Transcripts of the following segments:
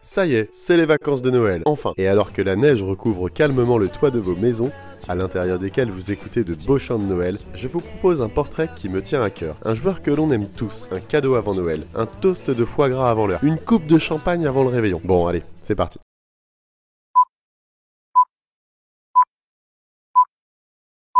Ça y est, c'est les vacances de Noël, enfin. Et alors que la neige recouvre calmement le toit de vos maisons, à l'intérieur desquelles vous écoutez de beaux chants de Noël, je vous propose un portrait qui me tient à cœur. Un joueur que l'on aime tous, un cadeau avant Noël, un toast de foie gras avant l'heure, une coupe de champagne avant le réveillon. Bon allez, c'est parti.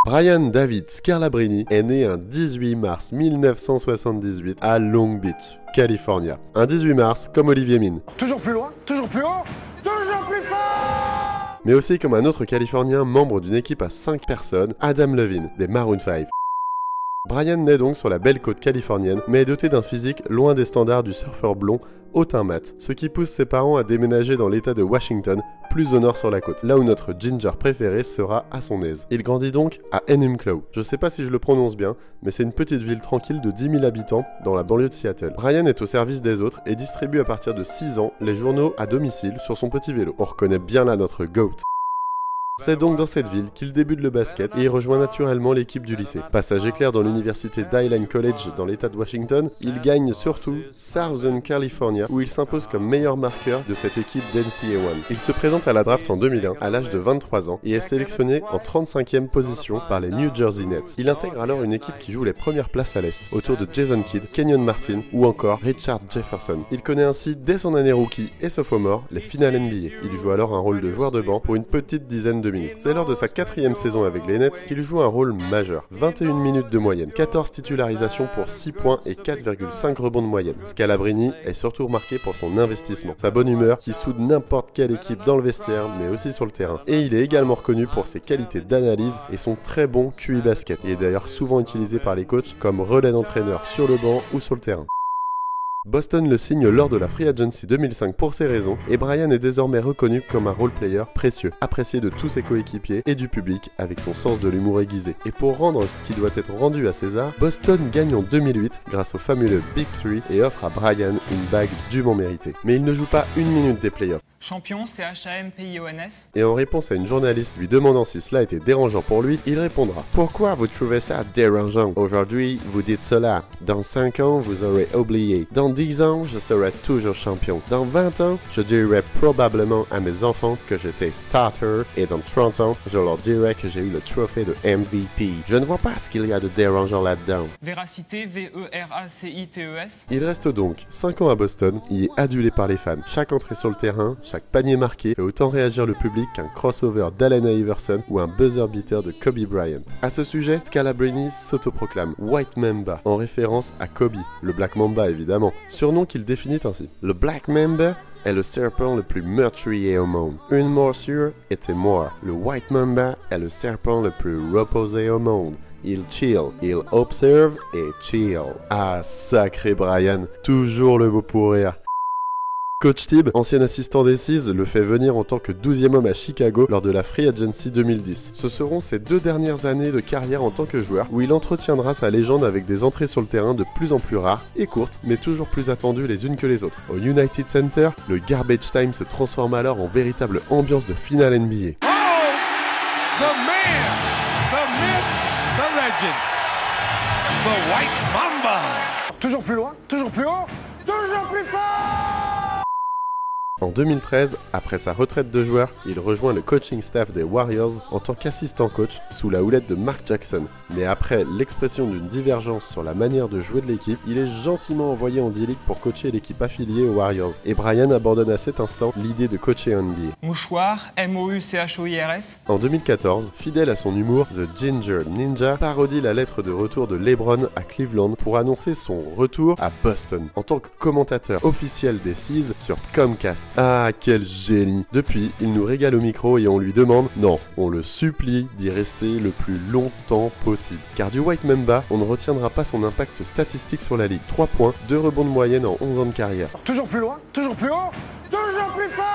Brian David Scalabrine est né un 18 mars 1978 à Long Beach, California. Un 18 mars comme Olivier Mine. Toujours plus loin, toujours plus haut, toujours plus fort! Mais aussi comme un autre Californien membre d'une équipe à 5 personnes, Adam Levine, des Maroon 5. Brian naît donc sur la belle côte californienne, mais est doté d'un physique loin des standards du surfeur blond au teint mat, ce qui pousse ses parents à déménager dans l'état de Washington, plus au nord sur la côte, là où notre Ginger préféré sera à son aise. Il grandit donc à Enumclaw. Je sais pas si je le prononce bien, mais c'est une petite ville tranquille de 10 000 habitants dans la banlieue de Seattle. Brian est au service des autres et distribue à partir de 6 ans les journaux à domicile sur son petit vélo. On reconnaît bien là notre GOAT. C'est donc dans cette ville qu'il débute le basket et il rejoint naturellement l'équipe du lycée. Passage éclair dans l'université d'Highline College dans l'état de Washington, il gagne surtout Southern California où il s'impose comme meilleur marqueur de cette équipe d'NCAA 1. Il se présente à la draft en 2001 à l'âge de 23 ans et est sélectionné en 35e position par les New Jersey Nets. Il intègre alors une équipe qui joue les premières places à l'Est, autour de Jason Kidd, Kenyon Martin ou encore Richard Jefferson. Il connaît ainsi dès son année rookie et sophomore les finales NBA. Il joue alors un rôle de joueur de banc pour une petite dizaine de minutes. C'est lors de sa 4e saison avec les Nets qu'il joue un rôle majeur. 21 minutes de moyenne, 14 titularisations pour 6 points et 4,5 rebonds de moyenne. Scalabrine est surtout remarqué pour son investissement, sa bonne humeur qui soude n'importe quelle équipe dans le vestiaire mais aussi sur le terrain. Et il est également reconnu pour ses qualités d'analyse et son très bon QI basket. Il est d'ailleurs souvent utilisé par les coachs comme relais d'entraîneur sur le banc ou sur le terrain. Boston le signe lors de la Free Agency 2005 pour ces raisons, et Brian est désormais reconnu comme un role-player précieux, apprécié de tous ses coéquipiers et du public avec son sens de l'humour aiguisé. Et pour rendre ce qui doit être rendu à César, Boston gagne en 2008 grâce au fabuleux Big Three et offre à Brian une bague dûment méritée. Mais il ne joue pas une minute des playoffs. Champion, CHAMPIONS. Et en réponse à une journaliste lui demandant si cela était dérangeant pour lui, il répondra « Pourquoi vous trouvez ça dérangeant? Aujourd'hui, vous dites cela. Dans 5 ans, vous aurez oublié. Dans 10 ans, je serai toujours champion. Dans 20 ans, je dirai probablement à mes enfants que j'étais starter. Et dans 30 ans, je leur dirai que j'ai eu le trophée de MVP. Je ne vois pas ce qu'il y a de dérangeant là-dedans. » Véracité, VERACITES. Il reste donc 5 ans à Boston, il est adulé par les fans. Chaque entrée sur le terrain, chaque panier marqué fait autant réagir le public qu'un crossover d'Allen Iverson ou un buzzer beater de Kobe Bryant. À ce sujet, Scalabrine s'autoproclame White Mamba en référence à Kobe, le Black Mamba évidemment, surnom qu'il définit ainsi. Le Black Mamba est le serpent le plus meurtrier au monde. Une morsure était mort. Le White Mamba est le serpent le plus reposé au monde. Il chill, il observe et chill. Ah, sacré Brian, toujours le mot pour rire. Coach Tibb, ancien assistant d'Aces, le fait venir en tant que 12e homme à Chicago lors de la Free Agency 2010. Ce seront ses 2 dernières années de carrière en tant que joueur, où il entretiendra sa légende avec des entrées sur le terrain de plus en plus rares et courtes, mais toujours plus attendues les unes que les autres. Au United Center, le garbage time se transforme alors en véritable ambiance de finale NBA. Oh! The man! The myth! The legend! The White Mamba! Toujours plus loin, toujours plus haut, toujours plus fort! En 2013, après sa retraite de joueur, il rejoint le coaching staff des Warriors en tant qu'assistant coach sous la houlette de Mark Jackson. Mais après l'expression d'une divergence sur la manière de jouer de l'équipe, il est gentiment envoyé en D-League pour coacher l'équipe affiliée aux Warriors. Et Brian abandonne à cet instant l'idée de coacher en NBA. Mouchoir, MOUCHOIRS. En 2014, fidèle à son humour, The Ginger Ninja parodie la lettre de retour de LeBron à Cleveland pour annoncer son retour à Boston en tant que commentateur officiel des Seas sur Comcast. Ah, quel génie! Depuis, il nous régale au micro et on lui demande, non, on le supplie d'y rester le plus longtemps possible. Car du White Mamba, on ne retiendra pas son impact statistique sur la ligue. 3 points, 2 rebonds de moyenne en 11 ans de carrière. Toujours plus loin, toujours plus haut, toujours plus fort!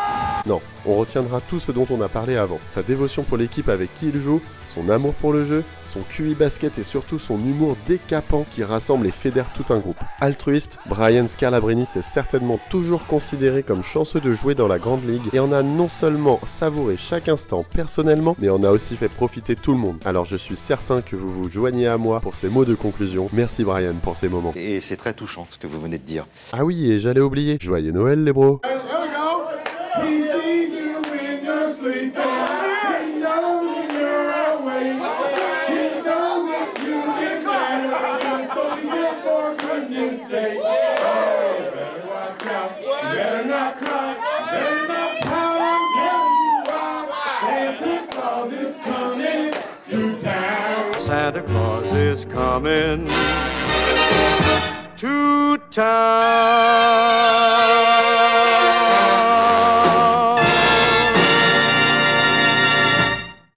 Non, on retiendra tout ce dont on a parlé avant. Sa dévotion pour l'équipe avec qui il joue, son amour pour le jeu, son QI basket et surtout son humour décapant qui rassemble et fédère tout un groupe. Altruiste, Brian Scalabrine s'est certainement toujours considéré comme chanceux de jouer dans la grande ligue et en a non seulement savouré chaque instant personnellement, mais en a aussi fait profiter tout le monde. Alors je suis certain que vous vous joignez à moi pour ces mots de conclusion. Merci Brian pour ces moments. Et c'est très touchant ce que vous venez de dire. Ah oui, et j'allais oublier. Joyeux Noël les bros! Here we go! He knows you're away. He knows if you get mad. So be good for goodness sake. Oh, better watch out. Better not cry. Better not pout. I'm telling you why. Santa Claus is coming to town. Santa Claus is coming to town.